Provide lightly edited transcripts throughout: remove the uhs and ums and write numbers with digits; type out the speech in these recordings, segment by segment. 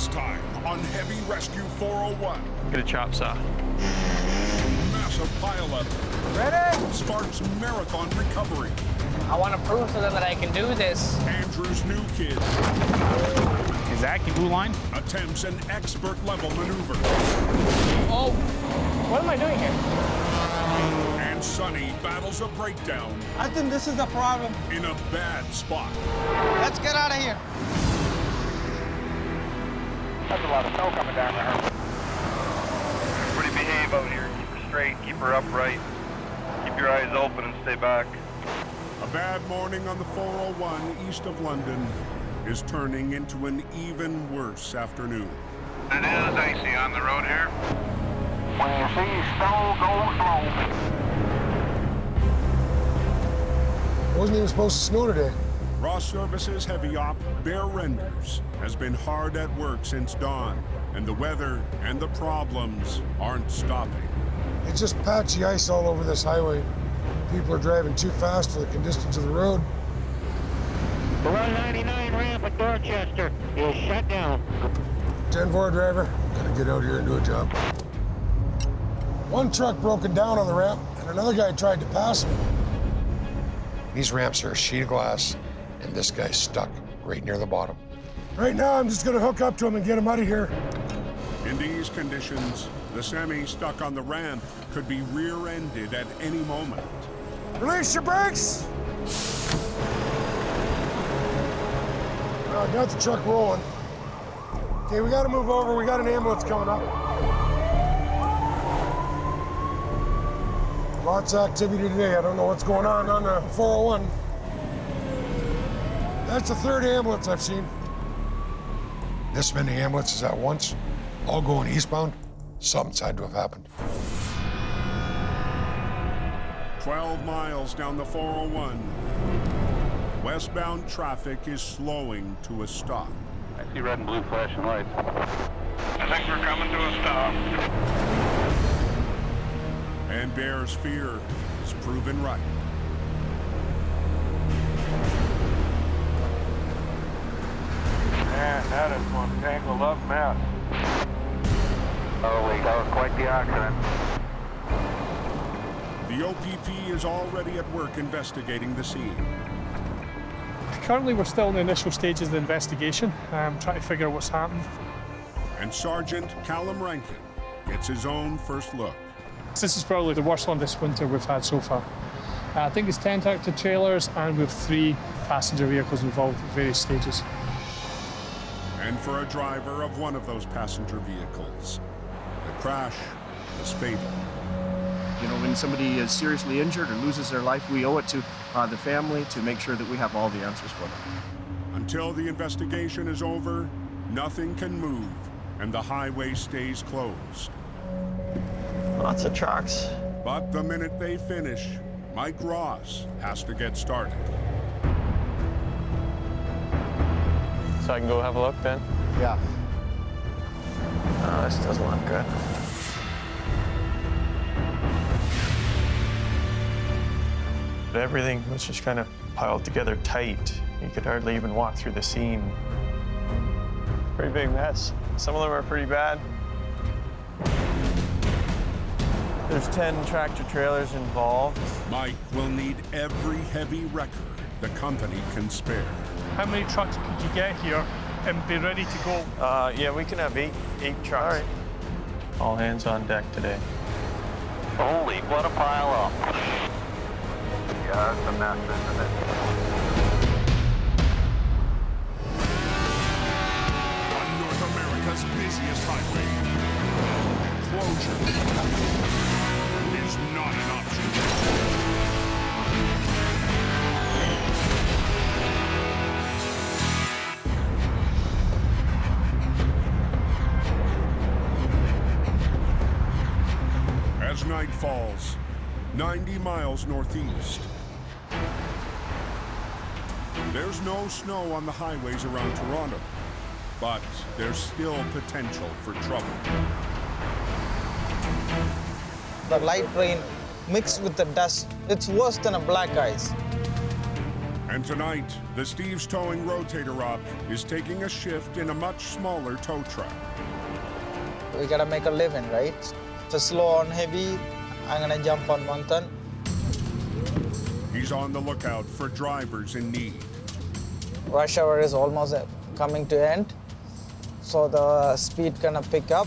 This time on Heavy Rescue 401. Get a chop saw. Massive pileup. Ready? Sparks marathon recovery. I want to prove to them that I can do this. Andrew's new kid Is that blue line? attempts an expert level maneuver. Oh, what am I doing here? And Sonny battles a breakdown I think this is the problem. in a bad spot. Let's get out of here. That's a lot of snow coming down there. Everybody behave out here. Keep her straight, keep her upright. Keep your eyes open and stay back. A bad morning on the 401 east of London is turning into an even worse afternoon. It is icy on the road here. When you see snow, go slow. It wasn't even supposed to snow today. Ross Services heavy op Bear Renders has been hard at work since dawn, and the weather and the problems aren't stopping. It's just patchy ice all over this highway. People are driving too fast for the conditions of the road. The 199 ramp at Dorchester is shut down. 10-4 driver, gotta get out here and do a job. One truck broken down on the ramp, and another guy tried to pass him. These ramps are a sheet of glass, and this guy's stuck right near the bottom. Right now, I'm just gonna hook up to him and get him out of here. In these conditions, the semi stuck on the ramp could be rear-ended at any moment. Release your brakes! Got the truck rolling. Okay, we gotta move over. We got an ambulance coming up. Lots of activity today. I don't know what's going on the 401. That's the third ambulance I've seen. This many ambulances at once, all going eastbound, something's had to have happened. 12 miles down the 401. Westbound traffic is slowing to a stop. I see red and blue flashing lights. I think we're coming to a stop. And Bear's fear is proven right. Man, that is one tangled up mess. Oh, that was quite the accident. The OPP is already at work investigating the scene. Currently, we're still in the initial stages of the investigation, trying to figure out what's happened. And Sergeant Callum Rankin gets his own first look. This is probably the worst one this winter we've had so far. I think it's 10 tractor trailers, and we have 3 passenger vehicles involved at various stages. And for a driver of one of those passenger vehicles, the crash was fatal. You know, when somebody is seriously injured or loses their life, we owe it to the family to make sure that we have all the answers for them. Until the investigation is over, nothing can move, and the highway stays closed. Lots of trucks. But the minute they finish, Mike Ross has to get started. So I can go have a look then? Yeah. This doesn't look good. But everything was just kind of piled together tight. You could hardly even walk through the seam. Pretty big mess. Some of them are pretty bad. There's 10 tractor trailers involved. Mike will need every heavy wrecker the company can spare. How many trucks could you get here and be ready to go? Yeah, we can have eight trucks. All right. All hands on deck today. Holy, what a pile up. Yeah, it's a mess, isn't it? On North America's busiest highway, closure is not an option. As night falls, 90 miles northeast, there's no snow on the highways around Toronto, but there's still potential for trouble. The light rain mixed with the dust, it's worse than a black ice. And And tonight, the Steve's Towing rotator op is taking a shift in a much smaller tow truck. We gotta make a living, right? For slow and heavy, I'm gonna jump on 1 ton. He's on the lookout for drivers in need. Rush hour is almost coming to end, so the speed gonna pick up.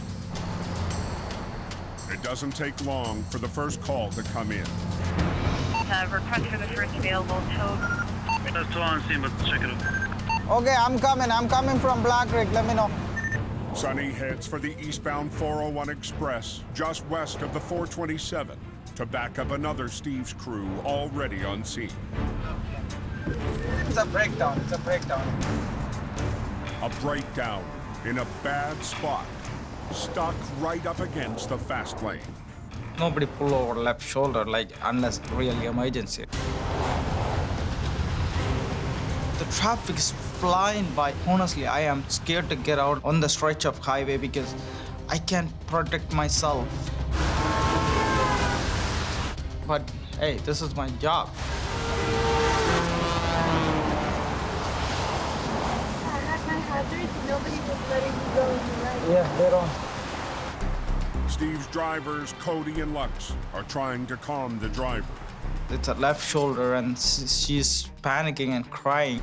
It doesn't take long for the first call to come in. Request for the first available tow. That's all on scene, but check it out. Okay, I'm coming from Black Creek, let me know. Sonny heads for the eastbound 401 Express just west of the 427 to back up another Steve's crew already on scene. It's a breakdown. A breakdown in a bad spot, stuck right up against the fast lane. Nobody pull over left shoulder, like, unless really emergency. The traffic is flying by. Honestly, I am scared to get out on the stretch of highway because I can't protect myself. But hey, this is my job. Nobody was letting you go in the right. Yeah, they don't. Steve's drivers, Cody and Lux, are trying to calm the driver. It's a left shoulder and she's panicking and crying.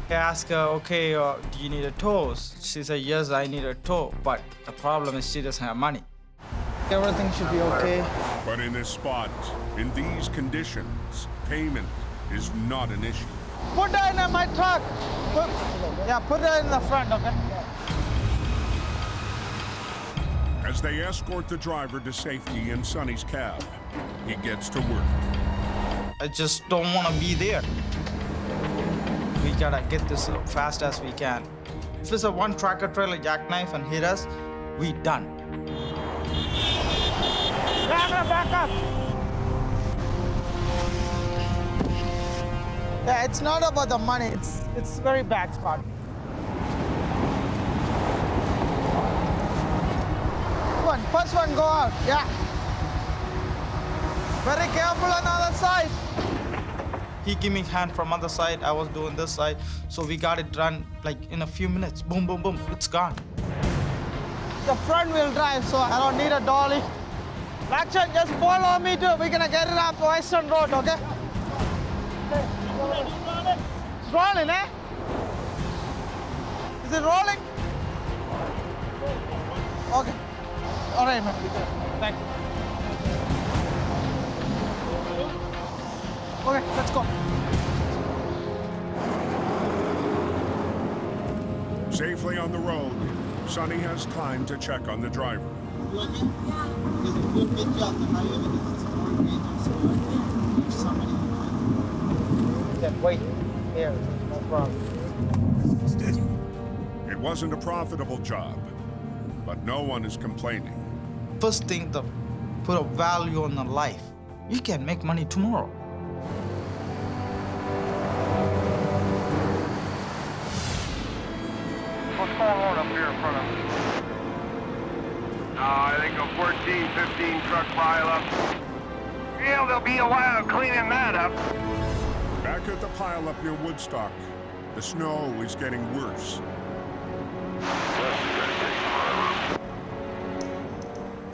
I ask her, okay, do you need a tow? She said, yes, I need a tow, but the problem is she doesn't have money. Everything should be okay. But in this spot, in these conditions, payment is not an issue. Put her in my truck. Put her in the front, okay? As they escort the driver to safety in Sonny's cab, he gets to work. I just don't want to be there. We gotta get this as fast as we can. If it's a one tractor trailer jackknife and hit us, we done. Back up. Yeah, it's not about the money. It's very bad spot. First one, go out. Yeah. Very careful on the other side. He gave me hand from other side. I was doing this side, so we got it done like in a few minutes. Boom, boom, boom. It's gone. The front wheel drive, so I don't need a dolly. Action, just follow me too. We're gonna get it off Western Road, okay? It's rolling, eh? Is it rolling? Okay. All right, man. Thank you. Okay, let's go. Safely on the road, Sonny has time to check on the driver. Wait, here, no problem. It wasn't a profitable job, but no one is complaining. First thing, put a value on the life. You can make money tomorrow. What's going on up here in front of us? I think a 14, 15 truck pileup. Yeah, there'll be a while cleaning that up. Back at the pileup near Woodstock, the snow is getting worse.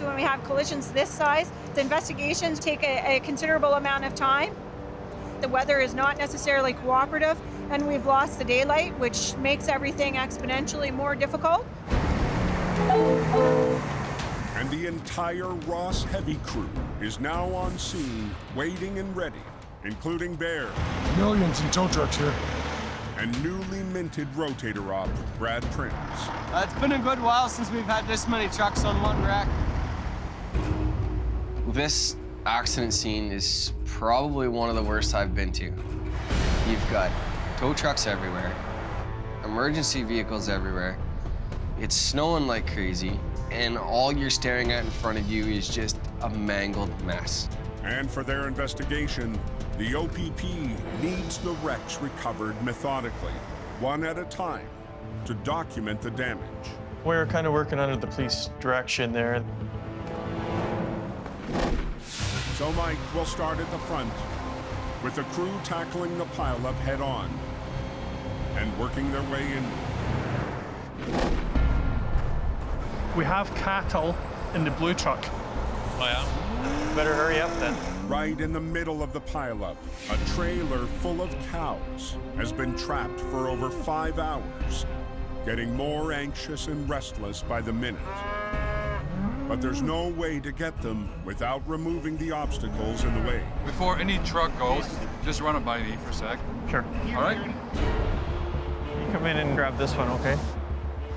When we have collisions this size, the investigations take a considerable amount of time. The weather is not necessarily cooperative, and we've lost the daylight, which makes everything exponentially more difficult. And the entire Ross Heavy crew is now on scene, waiting and ready, including Bear. Millions in tow trucks here. And newly minted rotator op, Brad Prince. It's been a good while since we've had this many trucks on one rack. This accident scene is probably one of the worst I've been to. You've got tow trucks everywhere, emergency vehicles everywhere. It's snowing like crazy, and all you're staring at in front of you is just a mangled mess. And for their investigation, the OPP needs the wrecks recovered methodically, one at a time, to document the damage. We were kind of working under the police direction there. So Mike will start at the front with the crew tackling the pileup head-on and working their way in. We have cattle in the blue truck. Oh yeah? Better hurry up then. Right in the middle of the pileup, a trailer full of cows has been trapped for over 5 hours, getting more anxious and restless by the minute. But there's no way to get them without removing the obstacles in the way. Before any truck goes, just run it by me for a sec. Sure. All right? You come in and grab this one, okay?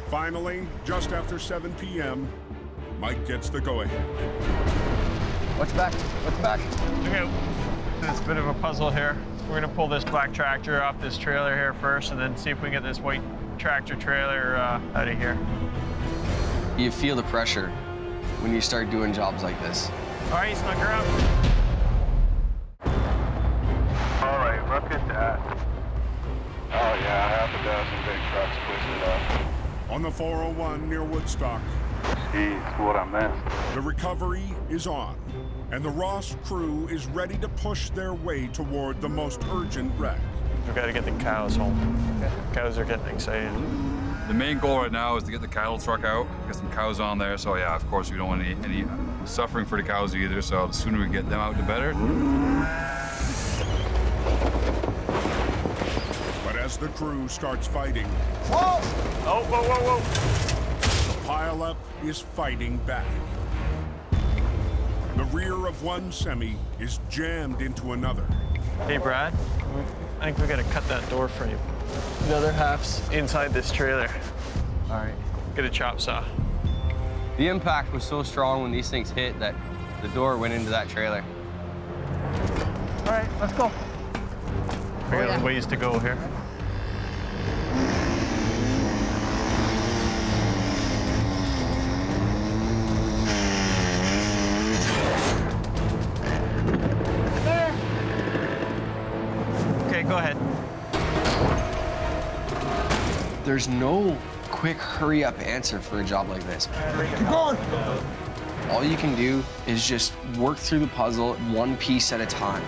Finally, just after 7 p.m., Mike gets the go-ahead. What's back? What's back? Okay, it's a bit of a puzzle here. We're gonna pull this black tractor off this trailer here first and then see if we can get this white tractor trailer out of here. You feel the pressure when you start doing jobs like this. All right, snuck around. All right, look at that. Oh yeah, half a dozen big trucks twisted up. On the 401 near Woodstock, Jeez, what I missed. the recovery is on, and the Ross crew is ready to push their way toward the most urgent wreck. We've got to get the cows home. Cows are getting excited. The main goal right now is to get the cattle truck out, get some cows on there. So yeah, of course, we don't want any suffering for the cows either. So the sooner we get them out, the better. But as the crew starts fighting, Whoa! Oh, whoa, whoa, whoa! the pileup is fighting back. The rear of one semi is jammed into another. Hey, Brad, I think we got to cut that door frame. The other half's inside this trailer. All right. Get a chop saw. The impact was so strong when these things hit that the door went into that trailer. All right, let's go. We got a ways to go here. Okay, go ahead. There's no quick hurry-up answer for a job like this. Keep going. All you can do is just work through the puzzle one piece at a time.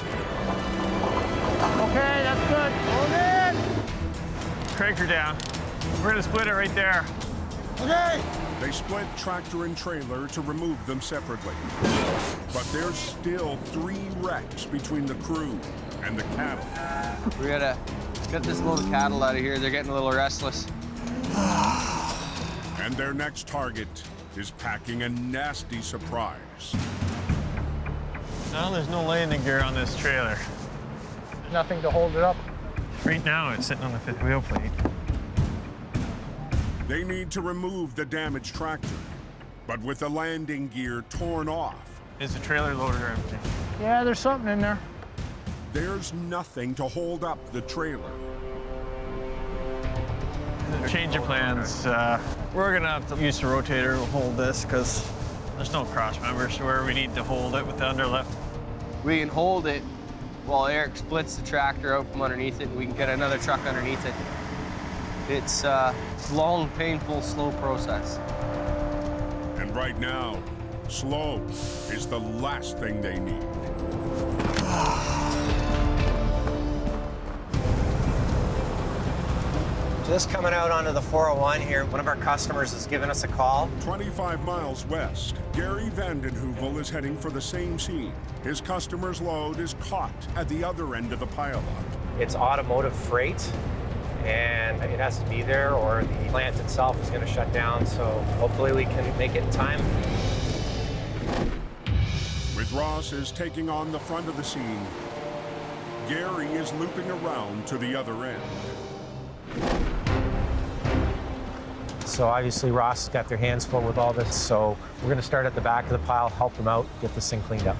Okay, that's good. Hold it. Crank her down. We're gonna split it right there. Okay. They split tractor and trailer to remove them separately. But there's still 3 wrecks between the crew and the cattle. We gotta get this little cattle out of here. They're getting a little restless. And their next target is packing a nasty surprise. No, there's no landing gear on this trailer. Nothing to hold it up. Right now, it's sitting on the 5th wheel plate. They need to remove the damaged tractor, but with the landing gear torn off, Is the trailer loaded or empty? Yeah, there's something in there. there's nothing to hold up the trailer. Change of plans. We're gonna have to use the rotator to hold this because there's no cross members where we need to hold it with the underlift. We can hold it while Eric splits the tractor out from underneath it, and we can get another truck underneath it. It's a long, painful, slow process. And right now, slow is the last thing they need. Just coming out onto the 401 here, one of our customers has given us a call. 25 miles west, Gary Vandenheuvel is heading for the same scene. His customer's load is caught at the other end of the pileup. It's automotive freight, and it has to be there or the plant itself is going to shut down, so hopefully we can make it in time. With Ross is taking on the front of the scene, Gary is looping around to the other end. So obviously Ross has got their hands full with all this, so we're going to start at the back of the pile, help them out, get this thing cleaned up.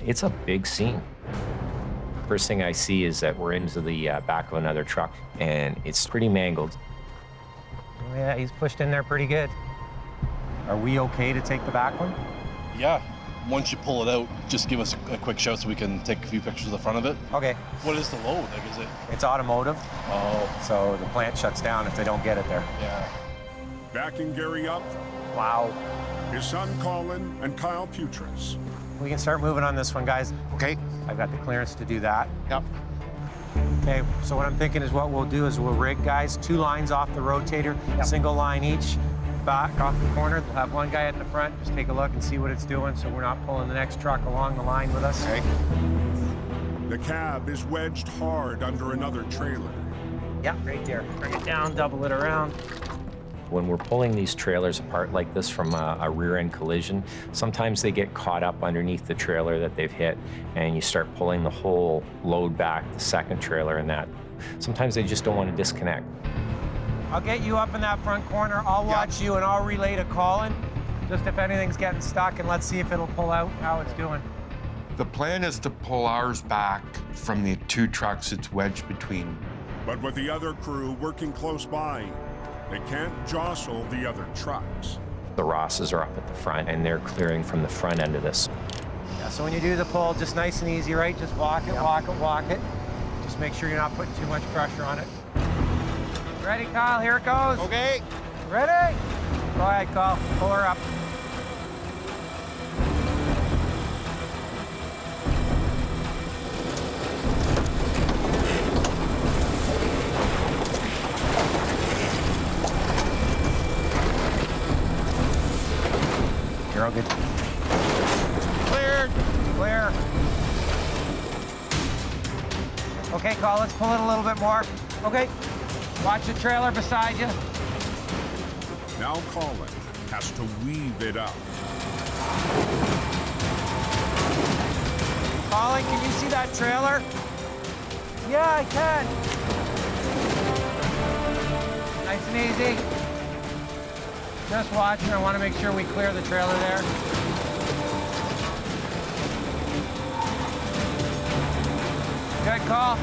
It's a big scene. First thing I see is that we're into the back of another truck, and it's pretty mangled. Yeah, he's pushed in there pretty good. Are we okay to take the back one? Yeah. Once you pull it out, just give us a quick shout so we can take a few pictures of the front of it. Okay. What is the load? Like, is it? It's automotive. Oh. So the plant shuts down if they don't get it there. Yeah. Backing Gary up, wow, his son Colin and Kyle Putras. We can start moving on this one, guys. Okay. I've got the clearance to do that. Yep. Okay, so what I'm thinking is what we'll do is we'll rig, guys, 2 lines off the rotator, single line each, back off the corner. We'll have one guy at the front, just take a look and see what it's doing so we're not pulling the next truck along the line with us. Okay. The cab is wedged hard under another trailer. Yeah, right there. Bring it down, double it around. When we're pulling these trailers apart like this from a rear-end collision, sometimes they get caught up underneath the trailer that they've hit, and you start pulling the whole load back, the second trailer and that. Sometimes they just don't want to disconnect. I'll get you up in that front corner. I'll watch you and I'll relay to Colin, just if anything's getting stuck, and let's see if it'll pull out, how it's doing. The plan is to pull ours back from the 2 trucks it's wedged between. But with the other crew working close by, they can't jostle the other trucks. The Rosses are up at the front, and they're clearing from the front end of this. Yeah, so when you do the pull, just nice and easy, right? Just walk it, walk it, walk it. Just make sure you're not putting too much pressure on it. Ready, Kyle? Here it goes. Okay. Ready? Go ahead, Kyle. Pull her up. You're all good. Cleared. Clear. Okay, Kyle, let's pull it a little bit more. Okay. Watch the trailer beside you. Now Colin has to weave it up. Colin, can you see that trailer? Yeah, I can. Nice and easy. Just watching. I want to make sure we clear the trailer there. Good call.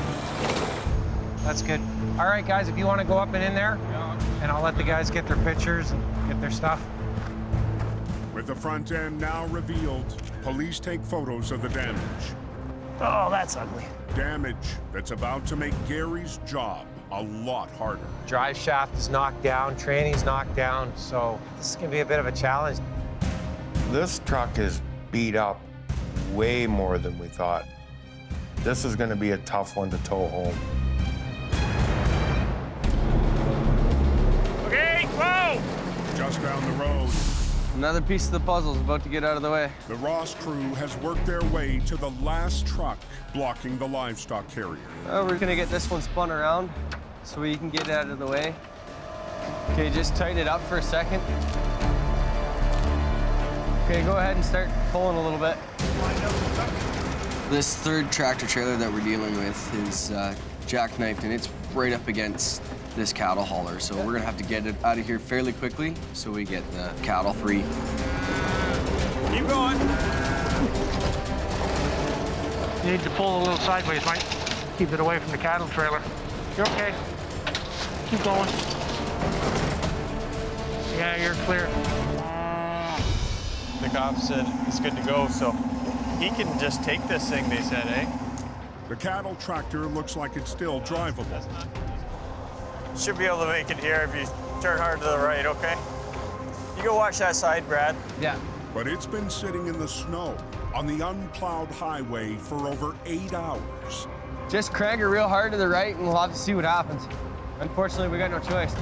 That's good. All right, guys, if you want to go up and in there, and I'll let the guys get their pictures and get their stuff. With the front end now revealed, police take photos of the damage. Oh, that's ugly. Damage that's about to make Gary's job a lot harder. Drive shaft is knocked down, training's knocked down, so this is gonna be a bit of a challenge. This truck is beat up way more than we thought. This is going to be a tough one to tow home. Okay, whoa! Just down the road, Another piece of the puzzle is about to get out of the way. the Ross crew has worked their way to the last truck blocking the livestock carrier. We're gonna get this one spun around so we can get it out of the way. Okay, just tighten it up for a second. Okay, go ahead and start pulling a little bit. This third tractor trailer that we're dealing with is jackknifed, and it's right up against this cattle hauler. So we're gonna have to get it out of here fairly quickly so we get the cattle free. Keep going. You need to pull a little sideways, Mike. Keep it away from the cattle trailer. You're okay. Keep going. Yeah, you're clear. The cop said it's good to go, so he can just take this thing, they said, eh? The cattle tractor looks like it's still drivable. Should be able to make it here if you turn hard to the right, okay? You go watch that side, Brad. Yeah. But it's been sitting in the snow on the unplowed highway for over 8 hours. Just crank it real hard to the right and we'll have to see what happens. Unfortunately, we got no choice.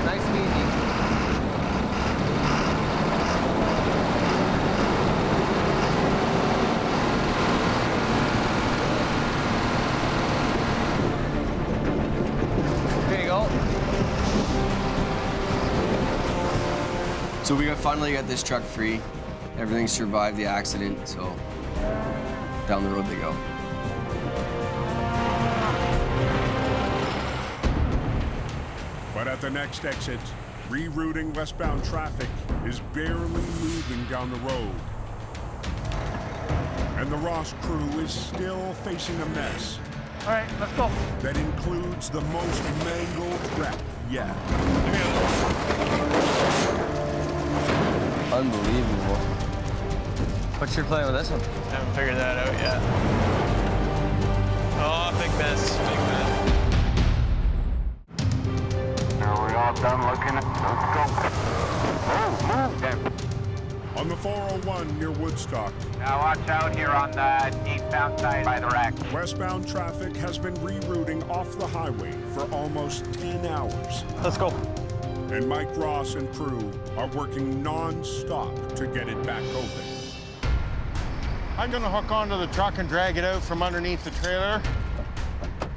Nice and easy. There you go. So we finally got this truck free. Everything survived the accident, so down the road they go. But at the next exit, rerouting westbound traffic is barely moving down the road. And the Ross crew is still facing a mess. All right, let's go. That includes the most mangled wreck yet. Unbelievable. What's your plan with this one? Haven't figured that out yet. Oh, big mess, big mess. Are we all done looking at? Let's go. 401 near Woodstock. Now watch out here on the eastbound side by the wreck. Westbound traffic has been rerouting off the highway for almost 10 hours. Let's go. And Mike Ross and crew are working non-stop to get it back open. I'm gonna hook onto the truck and drag it out from underneath the trailer.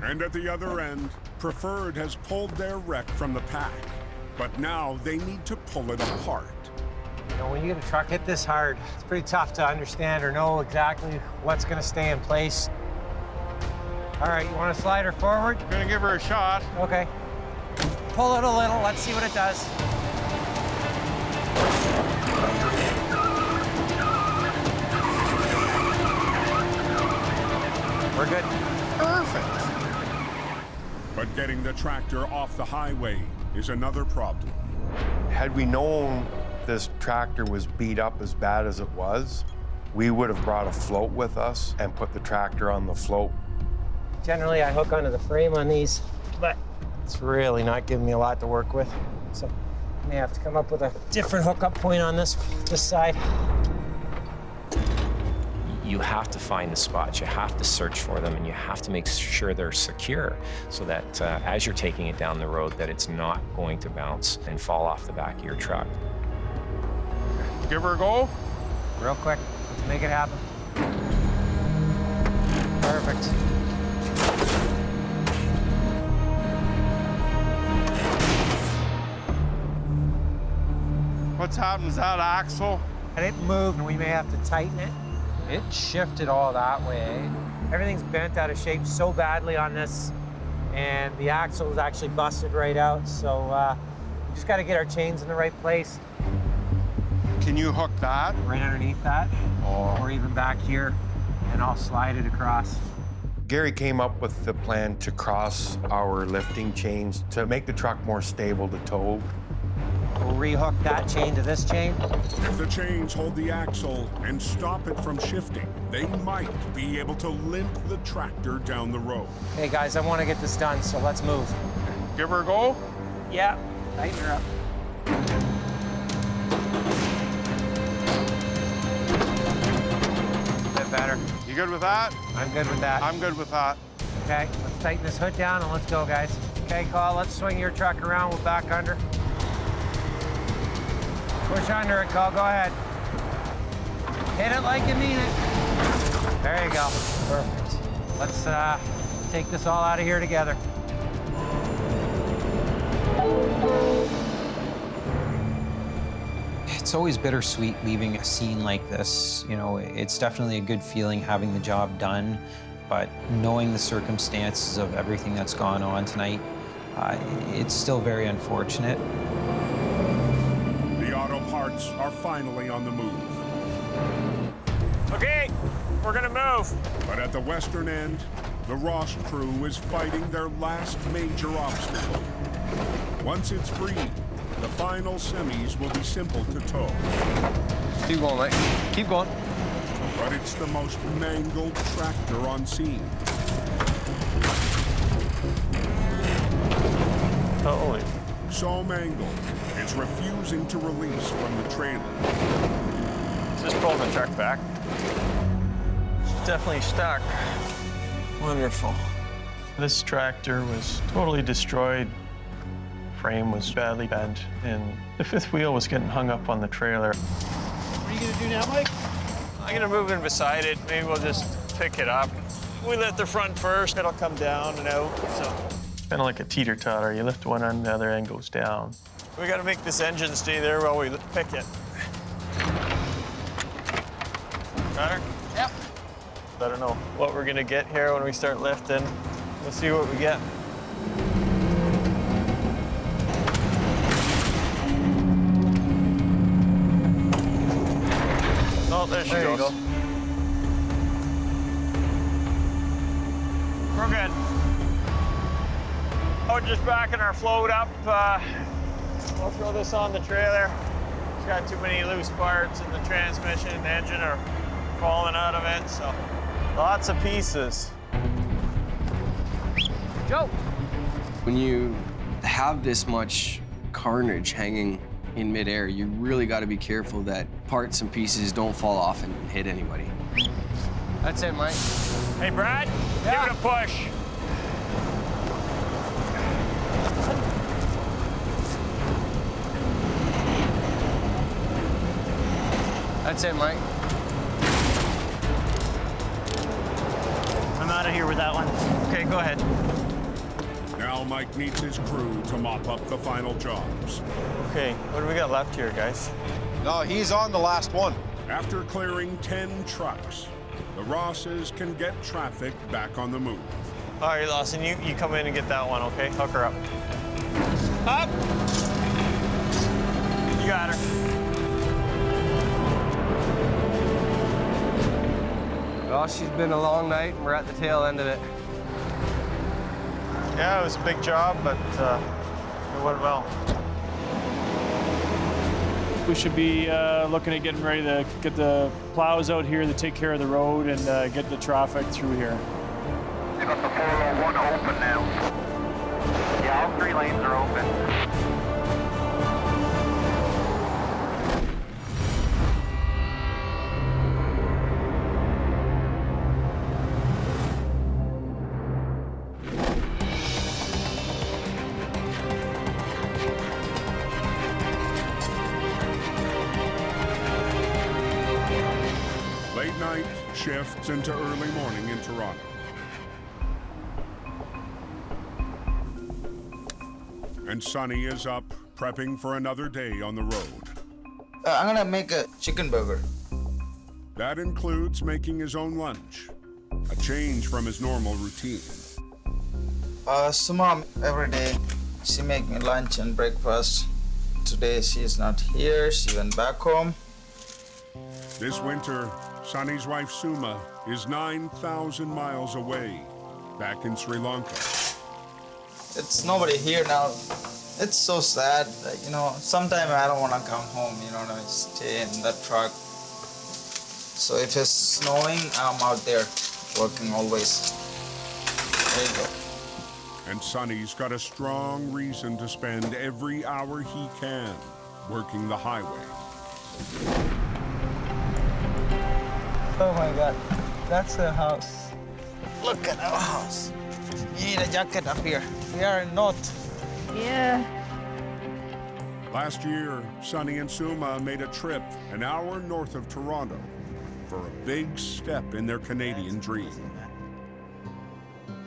And at the other end, Preferred has pulled their wreck from the pack, but now they need to pull it apart. You know, when you get a truck hit this hard, it's pretty tough to understand or know exactly what's gonna stay in place. All right, you wanna slide her forward? Gonna give her a shot. Okay. Pull it a little, let's see what it does. We're good. Perfect. But getting the tractor off the highway is another problem. Had we known this tractor was beat up as bad as it was, we would have brought a float with us and put the tractor on the float. Generally, I hook onto the frame on these, but it's really not giving me a lot to work with. So I may have to come up with a different hookup point on this side. You have to find the spots, you have to search for them, and you have to make sure they're secure so that as you're taking it down the road, that it's not going to bounce and fall off the back of your truck. Give her a go. Real quick, let's make it happen. Perfect. What's happened? Is that axle? And it moved, and we may have to tighten it. It shifted all that way. Everything's bent out of shape so badly on this, and the axle is actually busted right out. So we just got to get our chains in the right place. Can you hook that? Right underneath that, or even back here, and I'll slide it across. Gary came up with the plan to cross our lifting chains to make the truck more stable to tow. We'll rehook that chain to this chain. If the chains hold the axle and stop it from shifting, they might be able to limp the tractor down the road. Hey guys, I want to get this done, so let's move. Give her a go? Yeah, tighten her up. A bit better. You good with that? I'm good with that. I'm good with that. Okay, let's tighten this hood down and let's go, guys. Okay, Cole, let's swing your truck around. We'll back under. Push under it, Cole. Go ahead. Hit it like you mean it. There you go. Perfect. Let's take this all out of here together. It's always bittersweet leaving a scene like this. You know, it's definitely a good feeling having the job done, but knowing the circumstances of everything that's gone on tonight, it's still very unfortunate. The auto parts are finally on the move. Okay, we're gonna move. But at the western end, the Ross crew is fighting their last major obstacle. Once it's free, the final semis will be simple to tow. Keep going, mate. Keep going. But it's the most mangled tractor on scene. Holy. So mangled, it's refusing to release from the trailer. Just pulling the truck back. It's definitely stuck. Wonderful. This tractor was totally destroyed. Frame was badly bent, and the fifth wheel was getting hung up on the trailer. What are you gonna do now, Mike? I'm gonna move in beside it. Maybe we'll just pick it up. We lift the front first, it'll come down and out, so. Kind of like a teeter-totter. You lift one end, the other end goes down. We gotta make this engine stay there while we pick it. Got her? Yep. I don't know what we're gonna get here when we start lifting. We'll see what we get. Oh, there she goes. Go. We're good. Oh, just backing our float up. We'll throw this on the trailer. It's got too many loose parts in the transmission and the engine are falling out of it, so lots of pieces. Joe! When you have this much carnage hanging in midair, you really got to be careful that parts and pieces don't fall off and hit anybody. That's it, Mike. Hey, Brad, give it a push. That's it, Mike. I'm out of here with that one. Okay, go ahead. Now Mike needs his crew to mop up the final jobs. Okay, what do we got left here, guys? No, he's on the last one. After clearing 10 trucks, the Rosses can get traffic back on the move. All right, Lawson, you come in and get that one, okay? Hook her up. Up! You got her. Well, she's been a long night, and we're at the tail end of it. Yeah, it was a big job, but it went well. We should be looking at getting ready to get the plows out here to take care of the road and get the traffic through here. You got the 401 open now. Yeah, all 3 lanes are open. Late night shifts into early morning in Toronto. And Sonny is up, prepping for another day on the road. I'm gonna make a chicken burger. That includes making his own lunch, a change from his normal routine. So mom, every day she make me lunch and breakfast. Today she's not here, she went back home. This winter, Sonny's wife Suma is 9,000 miles away, back in Sri Lanka. It's nobody here now. It's so sad, you know, sometimes I don't want to come home, you know, I stay in the truck. So if it's snowing, I'm out there working always. There you go. And Sonny's got a strong reason to spend every hour he can working the highway. Oh my God, that's the house. Look at our house. You need a jacket up here. We are in north. Yeah. Last year, Sonny and Suma made a trip an hour north of Toronto for a big step in their Canadian dream.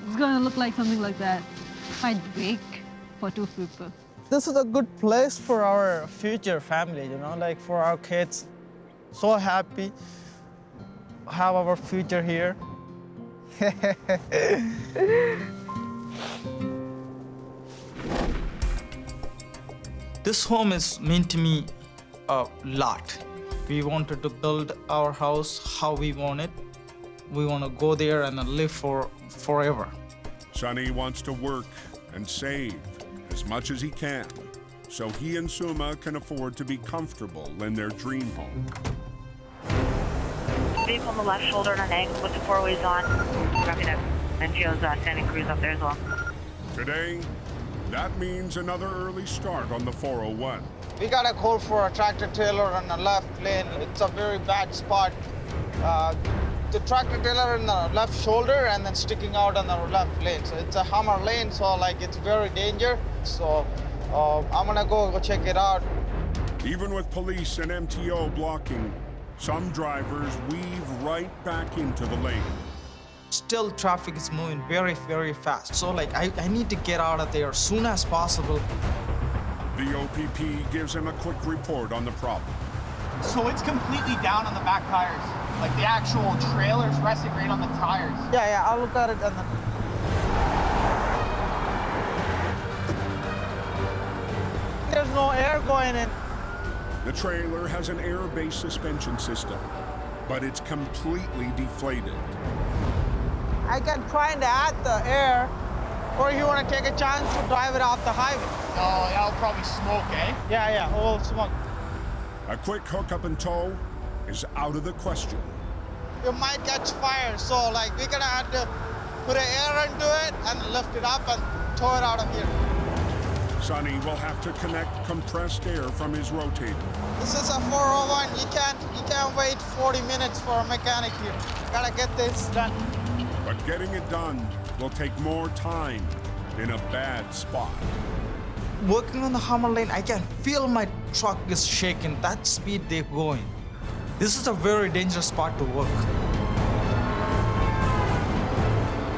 It's gonna look like something like that. Quite big for 2 people. This is a good place for our future family, you know, like for our kids. So happy have our future here. This home is meant to me a lot. We wanted to build our house how we want it. We want to go there and live forever. Sonny wants to work and save as much as he can, so he and Suma can afford to be comfortable in their dream home. Vehicle on the left shoulder and an angle with the 4-ways on. Copy that. NGO's standing crews up there as well. Today, that means another early start on the 401. We got a call for a tractor trailer on the left lane. It's a very bad spot. The tractor trailer in the left shoulder and then sticking out on the left lane. So it's a hammer lane, so like it's very dangerous. So I'm gonna go check it out. Even with police and MTO blocking, some drivers weave right back into the lane. Still, traffic is moving very, very fast. So like I need to get out of there as soon as possible. The OPP gives him a quick report on the problem. So it's completely down on the back tires. Like the actual trailer's resting right on the tires. Yeah, I'll look at it and then... There's no air going in. The trailer has an air-based suspension system, but it's completely deflated. I can try to add the air, or you want to take a chance to drive it off the highway. Oh, that'll probably smoke, eh? Yeah, all smoke. A quick hookup and tow is out of the question. You might catch fire, so like we're gonna have to put an air into it and lift it up and tow it out of here. Sonny will have to connect compressed air from his rotator. This is a 401. You can't wait 40 minutes for a mechanic here. Gotta get this done. But getting it done will take more time in a bad spot. Working on the Hummer lane, I can feel my truck is shaking. That speed they're going. This is a very dangerous spot to work.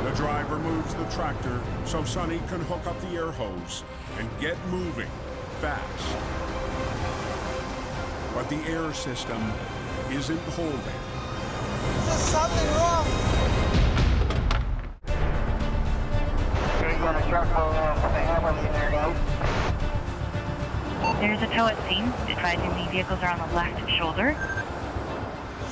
The driver moves the tractor so Sonny can hook up the air hose and get moving fast. But the air system isn't holding. There's something wrong. There's a tow at scene. Advising the vehicles are on the left shoulder.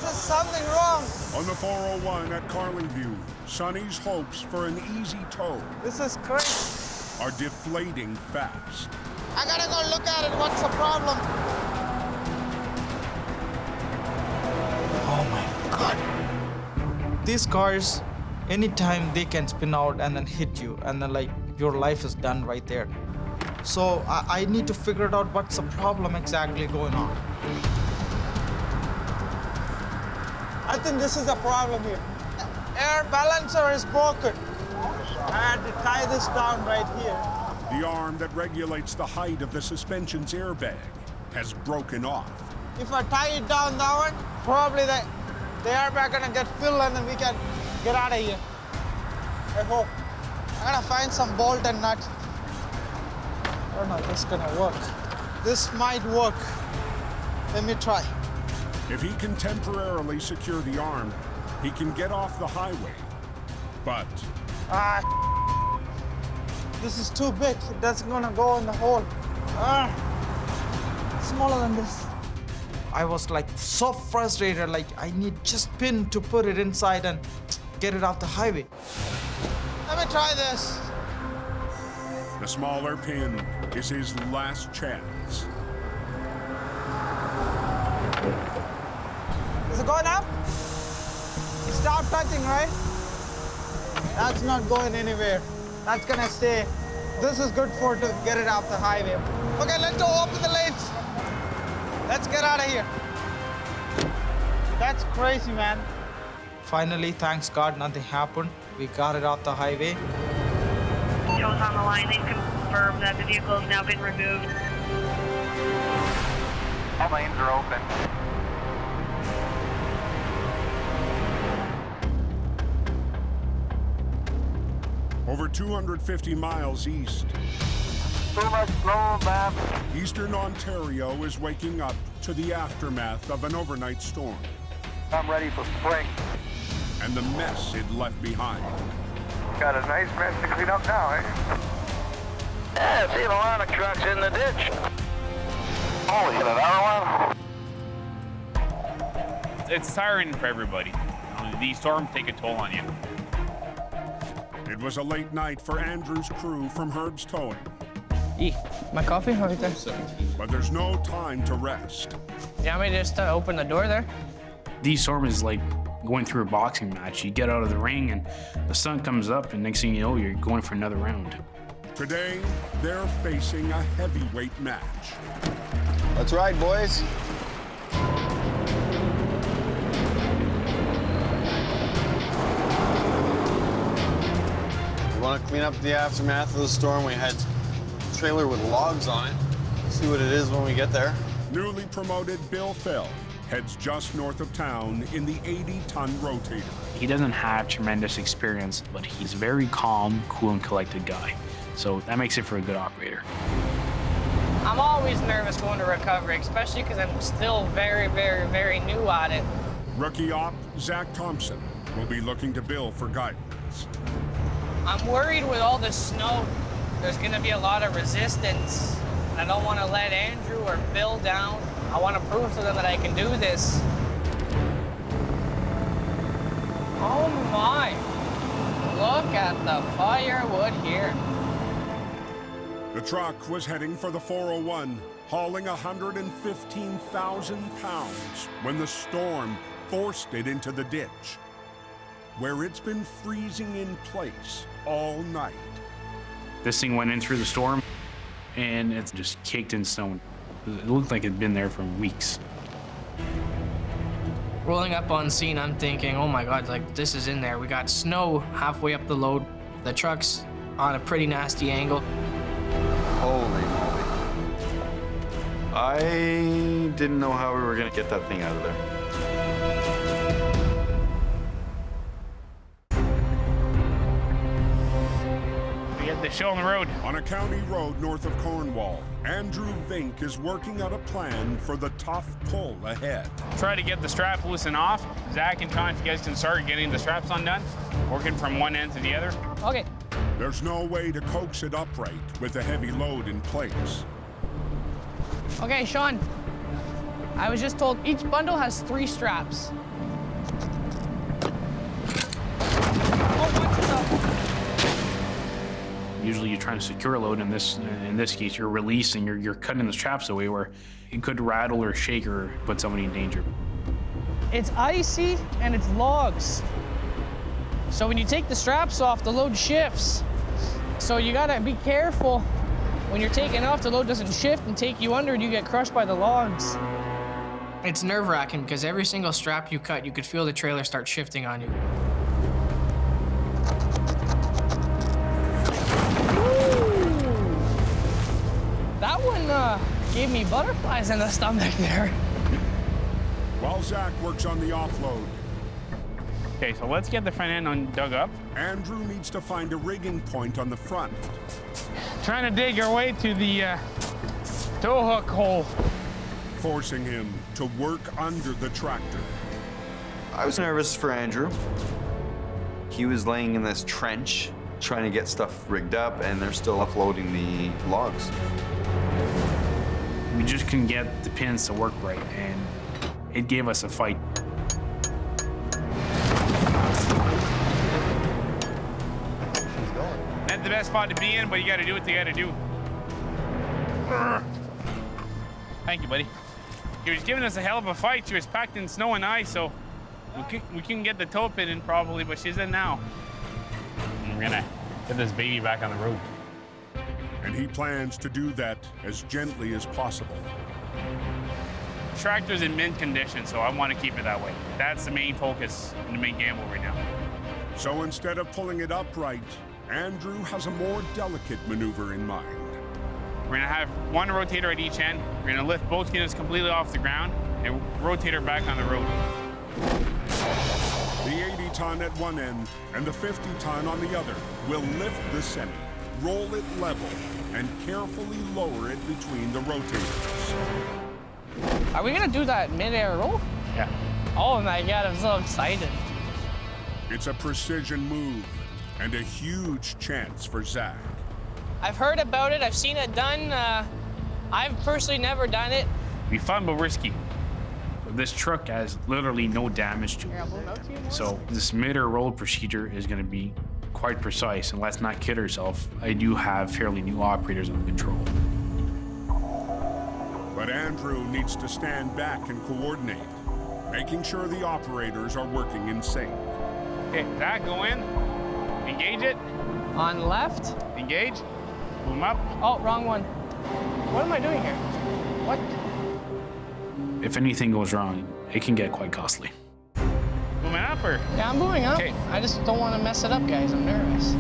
There's something wrong. On the 401 at Carlingview, Sonny's hopes for an easy tow This is crazy. are deflating fast. I gotta go look at it. What's the problem? Oh my God. These cars, anytime they can spin out and then hit you, and then like your life is done right there. So I need to figure out what's the problem exactly going on. I think this is a problem here. Air balancer is broken. I had to tie this down right here. The arm that regulates the height of the suspension's airbag has broken off. If I tie it down that one, probably the airbag gonna get filled and then we can get out of here. I hope. I'm gonna find some bolt and nut. I don't know if this is gonna work. This might work. Let me try. If he can temporarily secure the arm, he can get off the highway. But this is too big. That's gonna go in the hole. Smaller than this. I was like so frustrated, like I need just pin to put it inside and get it off the highway. Let me try this. the smaller pin is his last chance. Is it going up? Stop touching, right? That's not going anywhere. That's gonna stay. This is good for to get it off the highway. Okay, let's go open the lanes. Let's get out of here. That's crazy, man. Finally, thanks God, nothing happened. We got it off the highway. Shows on the line, they confirm that the vehicle has now been removed. All lanes are open. Over 250 miles east, Too much slow, man. Eastern Ontario is waking up to the aftermath of an overnight storm. I'm ready for spring. And the mess it left behind. Got a nice mess to clean up now, eh? Yeah, I've seen a lot of trucks in the ditch. Oh, we hit another one? It's tiring for everybody. These storms take a toll on you. It was a late night for Andrew's crew from Herb's Towing. My coffee right there. But there's no time to rest. You want me to just open the door there? These storms is like going through a boxing match. You get out of the ring and the sun comes up and next thing you know, you're going for another round. Today, they're facing a heavyweight match. Let's ride, boys. We want to clean up the aftermath of the storm. We had a trailer with logs on it. See what it is when we get there. Newly promoted Bill Fell heads just north of town in the 80-ton rotator. He doesn't have tremendous experience, but he's a very calm, cool, and collected guy. So that makes it for a good operator. I'm always nervous going to recovery, especially because I'm still very, very, very new at it. Rookie op Zach Thompson will be looking to Bill for guidance. I'm worried with all this snow, there's going to be a lot of resistance. I don't want to let Andrew or Bill down. I want to prove to them that I can do this. Oh my, look at the firewood here. The truck was heading for the 401, hauling 115,000 pounds when the storm forced it into the ditch, where it's been freezing in place all night. This thing went in through the storm. and it's just caked in snow. It looked like it'd been there for weeks. Rolling up on scene, I'm thinking, oh my God, like this is in there. We got snow halfway up the load. The truck's on a pretty nasty angle. Holy moly. I didn't know how we were gonna get that thing out of there. We got the show on the road. On a county road north of Cornwall, Andrew Vink is working out a plan for the tough pull ahead. Try to get the strap loose and off. Zach and Con, if you guys can start getting the straps undone, working from one end to the other. Okay. There's no way to coax it upright with a heavy load in place. Okay, Sean. I was just told each bundle has 3 straps. Usually you're trying to secure a load. In this case, you're releasing, you're cutting the straps away where it could rattle or shake or put somebody in danger. It's icy and it's logs. So when you take the straps off, the load shifts. So you gotta be careful when you're taking off, the load doesn't shift and take you under and you get crushed by the logs. It's nerve-wracking because every single strap you cut, you could feel the trailer start shifting on you. That one gave me butterflies in the stomach there. While Zach works on the offload. Okay, so let's get the front end dug up. Andrew needs to find a rigging point on the front. Trying to dig your way to the tow hook hole. Forcing him to work under the tractor. I was nervous for Andrew. He was laying in this trench, trying to get stuff rigged up, and they're still offloading the logs. We just couldn't get the pins to work right, and it gave us a fight. Not the best spot to be in, but you gotta do what you gotta do. Thank you, buddy. He was giving us a hell of a fight. She was packed in snow and ice, so we couldn't get the toe pin in probably, but she's in now. And we're gonna get this baby back on the road. And he plans to do that as gently as possible. The tractor's in mint condition, so I want to keep it that way. That's the main focus and the main gamble right now. So instead of pulling it upright, Andrew has a more delicate maneuver in mind. We're gonna have one rotator at each end. We're gonna lift both units completely off the ground and rotate her back on the road. The 80-ton at one end and the 50-ton on the other will lift the semi, roll it level, and carefully lower it between the rotators. Are we gonna do that mid-air roll? Yeah. Oh my God, I'm so excited. It's a precision move and a huge chance for Zach. I've heard about it, I've seen it done. I've personally never done it. Be fun, but risky. This truck has literally no damage to it. So this mid-air roll procedure is gonna be quite precise, and let's not kid ourselves. I do have fairly new operators on the control. But Andrew needs to stand back and coordinate, making sure the operators are working in sync. Okay, Zach, go in. Engage it. On left. Engage. Boom up. Oh, wrong one. What am I doing here? What? If anything goes wrong, it can get quite costly. Booming up or? Yeah, I'm moving up. Okay. I just don't want to mess it up, guys. I'm nervous.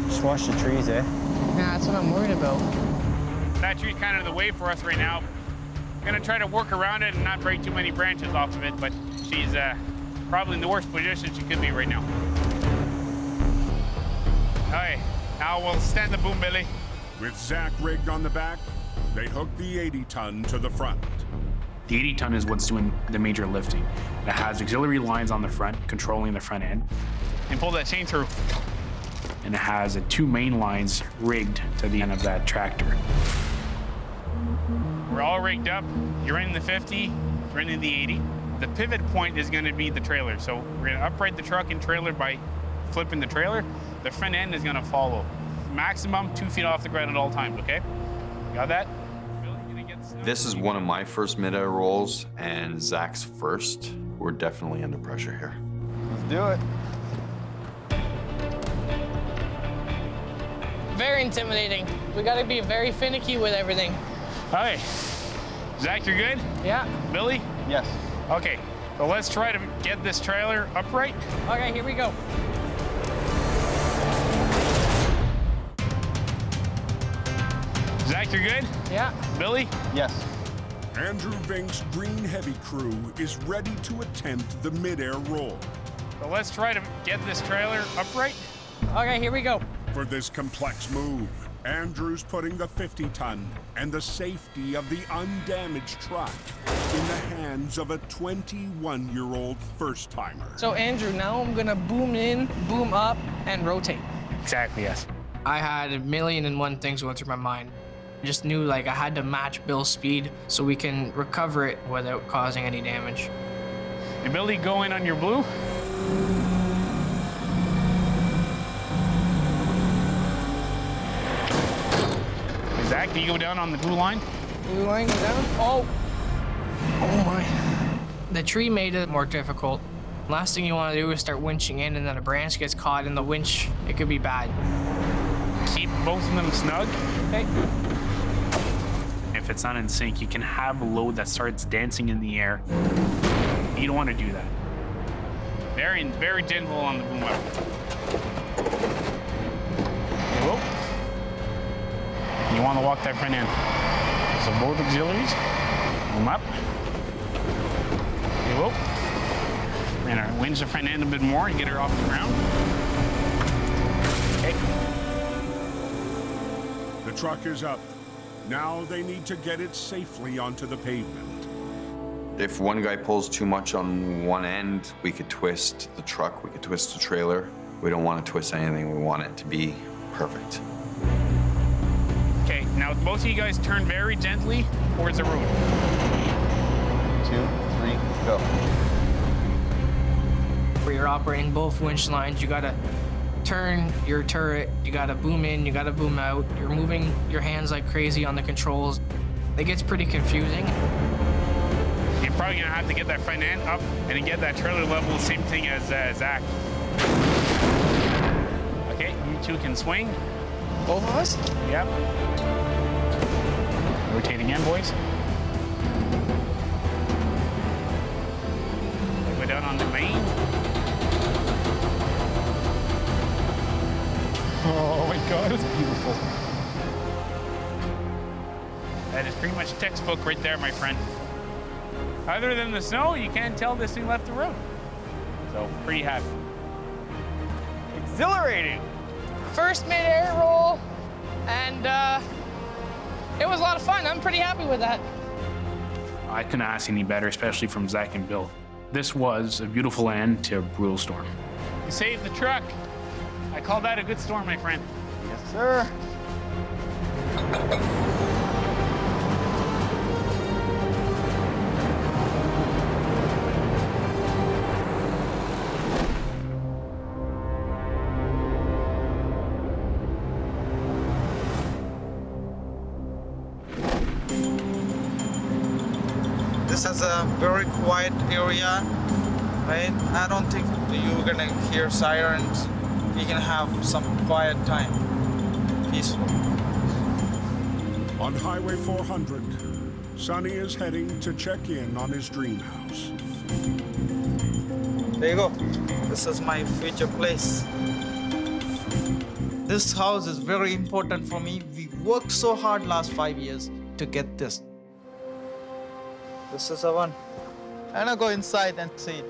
Just watch the trees, eh? Yeah, that's what I'm worried about. That tree's kind of the way for us right now. I'm gonna try to work around it and not break too many branches off of it, but she's probably in the worst position she could be right now. All right, now we'll stand the boom billy. With Zach rigged on the back, they hook the 80-ton to the front. The 80-ton is what's doing the major lifting. It has auxiliary lines on the front, controlling the front end. And pull that chain through. And it has 2 main lines rigged to the end of that tractor. We're all rigged up. You're in the 50, we're in the 80. The pivot point is gonna be the trailer. So we're gonna upright the truck and trailer by flipping the trailer. The front end is gonna follow. Maximum 2 feet off the ground at all times, okay? Got that? This is one of my first mid-air rolls, and Zach's first. We're definitely under pressure here. Let's do it. very intimidating. We gotta be very finicky with everything. Okay. Zach, you're good? Yeah. Billy? Yes. Okay, so let's try to get this trailer upright. Okay, here we go. Zach, you're good? Yeah. Billy? Yes. Andrew Vink's green heavy crew is ready to attempt the mid-air roll. So let's try to get this trailer upright. Okay, here we go. For this complex move, Andrew's putting the 50-ton and the safety of the undamaged truck in the hands of a 21-year-old first-timer. So Andrew, now I'm gonna boom in, boom up, and rotate. Exactly, yes. I had 1,000,001 things going through my mind. I just knew like I had to match Bill's speed so we can recover it without causing any damage. Hey, Billy, go in on your blue. Zach, do you go down on the blue line? Blue line, go down. Oh! Oh my. The tree made it more difficult. Last thing you want to do is start winching in and then a branch gets caught in the winch. It could be bad. Keep both of them snug. Okay. If it's not in sync, you can have a load that starts dancing in the air. You don't want to do that. Very, very gentle on the boom up. Whoa. You want to walk that front end. So both auxiliaries, boom up. Whoa. And winch the front end a bit more and get her off the ground. Okay. The truck is up. Now they need to get it safely onto the pavement. If one guy pulls too much on one end, we could twist the truck, we could twist the trailer. We don't want to twist anything, we want it to be perfect. Okay, now both of you guys turn very gently towards the road. 2, 3, go. Where you're operating both winch lines, you gotta turn your turret, you gotta boom in, you gotta boom out. You're moving your hands like crazy on the controls. It gets pretty confusing. You're probably gonna have to get that front end up and then get that trailer level, same thing as Zach. Okay, you two can swing. Both of us? Yep. Rotate again, boys. Go down on the main. Oh my God, it's beautiful. That is pretty much textbook right there, my friend. Other than the snow, you can't tell this thing left the road. So, pretty happy. Exhilarating. First mid-air roll, and it was a lot of fun. I'm pretty happy with that. I couldn't ask any better, especially from Zach and Bill. This was a beautiful end to a brutal storm. You saved the truck. I call that a good storm, my friend. Yes, sir. This is a very quiet area, right? I don't think you're gonna hear sirens. We can have some quiet time, peaceful. On Highway 400, Sonny is heading to check in on his dream house. There you go. This is my future place. This house is very important for me. We worked so hard last 5 years to get this. This is the one. I'm gonna go inside and see it.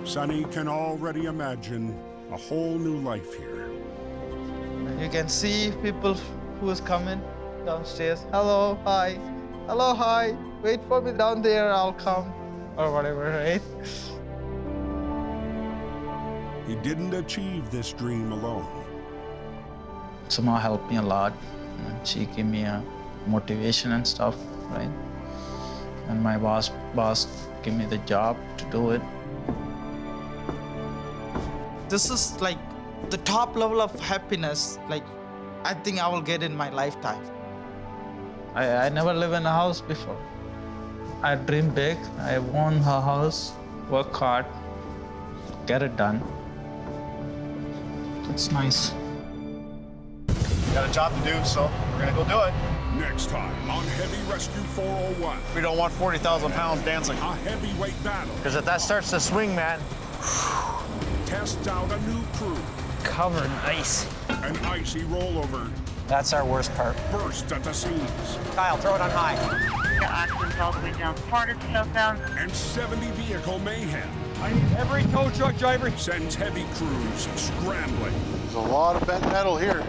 Sonny can already imagine a whole new life here. You can see people who is coming downstairs. Hello, hi. Hello, hi. Wait for me down there, I'll come. Or whatever, right? He didn't achieve this dream alone. Somehow helped me a lot. And she gave me a motivation and stuff, right? And my boss gave me the job to do it. This is like the top level of happiness, like I think I will get in my lifetime. I never lived in a house before. I dream big. I want a house, work hard, get it done. It's nice. Got a job to do, so we're gonna go do it. Next time on Heavy Rescue 401. We don't want 40,000 pounds dancing. A heavyweight battle. Because if that starts to swing, man. Test out a new crew. Covered in ice. An icy rollover. That's our worst part. Burst at the seams. Kyle, throw it on high. Your accidents all the way down Florida to southbound. And 70 vehicle mayhem. I need every tow truck driver. Sends heavy crews scrambling. There's a lot of bent metal here.